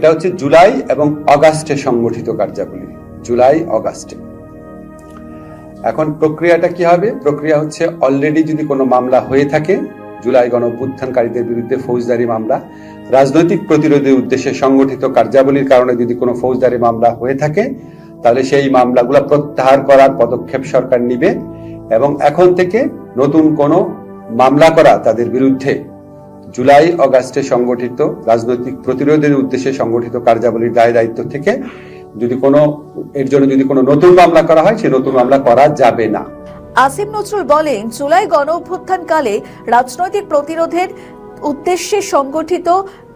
এটা হচ্ছে জুলাই এবং অগাস্টে সংগঠিত কার্যাবলী, জুলাই অগাস্টে। এখন প্রক্রিয়াটা কি হবে? প্রক্রিয়া হচ্ছে, অলরেডি যদি কোনো মামলা হয়ে থাকে, জুলাই গণঅভ্যুত্থানকারীদের বিরুদ্ধে ফৌজদারি মামলা, রাজনৈতিক প্রতিরোধের উদ্দেশ্যে সংগঠিত কার্যাবলীর কারণে যদি কোনো ফৌজদারি মামলা হয়ে থাকে, তাহলে সেই মামলাগুলো প্রত্যাহার করার পদক্ষেপ সরকার নিবে এবং এখন থেকে নতুন কোনো মামলা করা তাদের বিরুদ্ধে জুলাই অগাস্টে সংগঠিত রাজনৈতিক প্রতিরোধের উদ্দেশ্যে সংগঠিত কার্যাবলীর দায় দায়িত্ব থেকে এর জন্য যদি কোনো নতুন মামলা করা হয়, সেই নতুন মামলা করা যাবে না। আসিফ নজরুল বলেন, জুলাই গণঅভ্যুত্থানকালে রাজনৈতিক প্রতিরোধের উদ্দেশ্যে সংগঠিত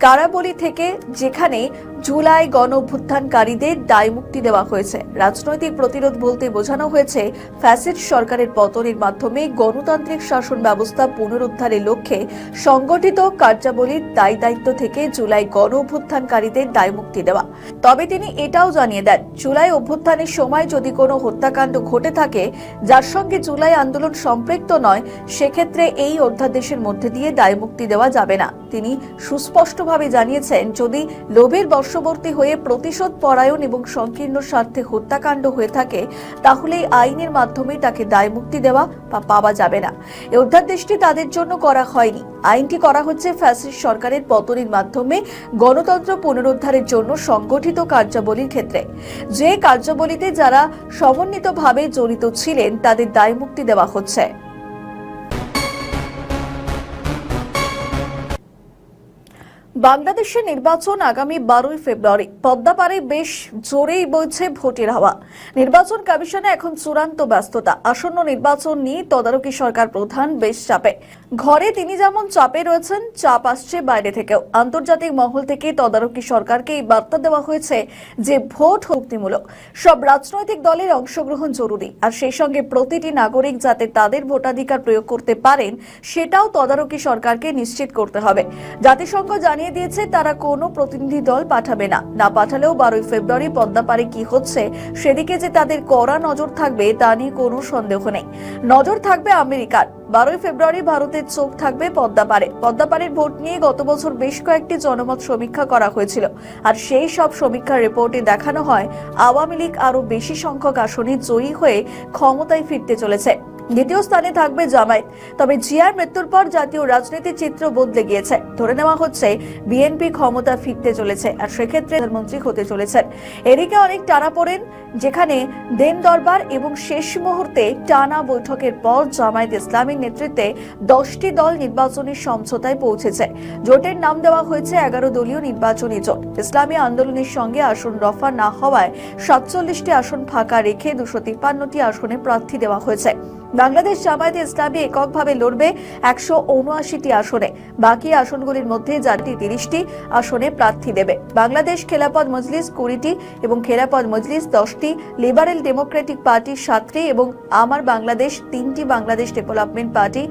কারাবলী থেকে যেখানে জুলাই গণঅভ্যুত্থানকারীদের দায়মুক্তি দেওয়া হয়েছে। রাজনৈতিক প্রতিরোধ বলতে বোঝানো হয়েছে ফ্যাসিস্ট সরকারের পতনের মাধ্যমে গণতান্ত্রিক শাসন ব্যবস্থা পুনরুদ্ধারের লক্ষ্যে সংগঠিত কার্যাবলীর দায় দায়িত্ব থেকে জুলাই গণঅভ্যুত্থানকারীদের দায়মুক্তি দেওয়া। তবে তিনি এটাও জানিয়ে দেন, জুলাই অভ্যুত্থানের সময় যদি কোনো হত্যাকাণ্ড ঘটে থাকে যার সঙ্গে জুলাই আন্দোলন সম্পৃক্ত নয়, সেক্ষেত্রে এই অধ্যাদেশের মধ্যে দিয়ে দায়মুক্তি দেওয়া যাবে না। তিনি সুস্পষ্টভাবে জানিয়েছেন, যদি লোভের বশবর্তী হয়ে প্রতিশোধ পরায়ণ এবং সংকীর্ণ স্বার্থে হত্যাকাণ্ড হয়ে থাকে, তাহলে আইনের মাধ্যমে তাকে দায়মুক্তি দেওয়া বা পাওয়া যাবে না। এই অধ্যাদেশটি তাদের জন্য করা হয়নি, আইনটি করা হচ্ছে ফ্যাসিস্ট সরকারের পতনের মাধ্যমে গণতন্ত্র পুনরুদ্ধারের জন্য সংগঠিত কার্যাবলীর ক্ষেত্রে। যে কার্যাবলীতে যারা সমন্বিতভাবে জড়িত ছিলেন তাদের দায়মুক্তি দেওয়া হচ্ছে। বাংলাদেশের নির্বাচন আগামী 12 ফেব্রুয়ারি। পদ্মাপাড়ে বেশ জোরেই বইছে ভোটের হাওয়া। নির্বাচন কমিশনে এখন চূড়ান্ত ব্যস্ততা। আসন্ন নির্বাচন নিয়ে তদারকি সরকার প্রধান বেশ চাপে। ঘরে তিনি যেমন চাপে রয়েছেন, চাপ আসছে বাইরে থেকেও। আন্তর্জাতিক মহল থেকে তদারকি সরকারকে এই বার্তা দেওয়া হয়েছে যে ভোট মুক্তিমূলক, সব রাজনৈতিক দলের অংশগ্রহণ জরুরি, আর সেই সঙ্গে প্রতিটি নাগরিক যাতে তাদের ভোটাধিকার প্রয়োগ করতে পারেন সেটাও তদারকি সরকারকে নিশ্চিত করতে হবে। জাতিসংঘ জানিয়ে দিয়েছে তারা কোনো প্রতিনিধি দল পাঠাবে না। না পাঠালেও 12 ফেব্রুয়ারি পদ্মাপাড়ে কি হচ্ছে সেদিকে যে তাদের কড়া নজর থাকবে তা নিয়ে কোনো সন্দেহ নেই। নজর থাকবে আমেরিকার। 12 ফেব্রুয়ারি ভারতের চোখ থাকবে পদ্মাপাড়ে। পদ্মাপাড়ের ভোট নিয়ে গত বছর বেশ কয়েকটি জনমত সমীক্ষা করা হয়েছিল, আর সেই সব সমীক্ষার রিপোর্টে দেখানো হয় আওয়ামী লীগ আরো বেশি সংখ্যক আসনে জয়ী হয়ে ক্ষমতায় ফিরতে চলেছে। দ্বিতীয় স্থানে থাকবে জামায়াত। তবে জিয়ার মৃত্যুর পর জাতীয় রাজনীতির চিত্র বদলে গিয়েছে। ধরে নেওয়া হচ্ছে বিএনপি ক্ষমতা ফিরতে চলেছে, আর সেক্ষেত্রে প্রধানমন্ত্রী হতে চলেছেন। এদিকে অনেক টানাপোড়েন, যেখানে দেন দরবার এবং শেষ মুহূর্তে টানা বৈঠকের পর জামায়াত ইসলামীর নেতৃত্বে 10টি দল নির্বাচনী সমঝোতায় পৌঁছেছে। জোটের নাম দেওয়া হয়েছে 11 দলীয় নির্বাচনী জোট। ইসলামী আন্দোলনের সঙ্গে আসন রফা না হওয়ায় 47টি আসন ফাঁকা রেখে 253টি আসনে প্রার্থী দেওয়া হয়েছে। বাংলাদেশ জামায়াতে ইসলামী এককভাবে লড়বে 179টি আসনে। বাকি আসনগুলির মধ্যে জাতি 30টি আসনে প্রার্থী দেবে। বাংলাদেশ খেলাফত মজলিস 20টি এবং খেলাফত মজলিস 10টি, লিবারেল ডেমোক্রেটিক পার্টি 7টি এবং আমার বাংলাদেশ 3টি, বাংলাদেশ ডেভেলপমেন্ট পার্টি